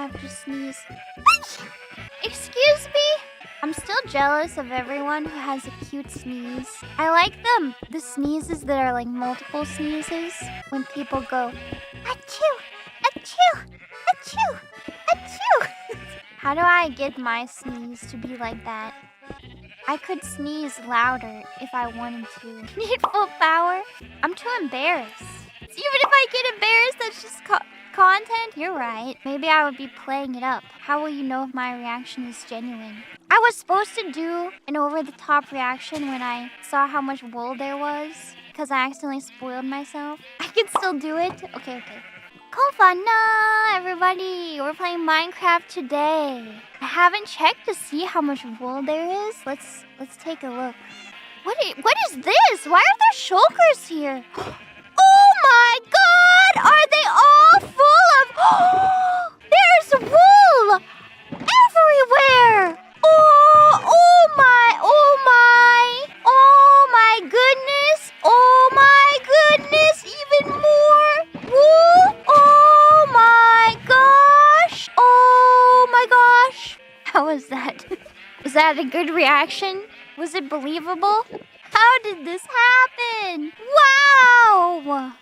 I have to sneeze. Excuse me? I'm still jealous of everyone who has a cute sneeze. I like them. The sneezes that are like multiple sneezes. When people go, achoo, achoo, achoo, achoo. How do I get my sneeze to be like that? I could sneeze louder if I wanted to. Need full power? I'm too embarrassed. Even if I get embarrassed, that's just content? You're right. Maybe I would be playing it up. How will you know if my reaction is genuine? I was supposed to do an over-the-top reaction when I saw how much wool there was, because I accidentally spoiled myself. I can still do it. Okay. Goth Fauna, everybody. We're playing Minecraft today. I haven't checked to see how much wool there is. Let's take a look. What is this? Why are there shulkers here? Oh my god! Are they all full of... There's wool everywhere! Oh my goodness! Oh my goodness! Even more wool! Oh my gosh! Oh my gosh! How was that? Was that a good reaction? Was it believable? How did this happen? Wow!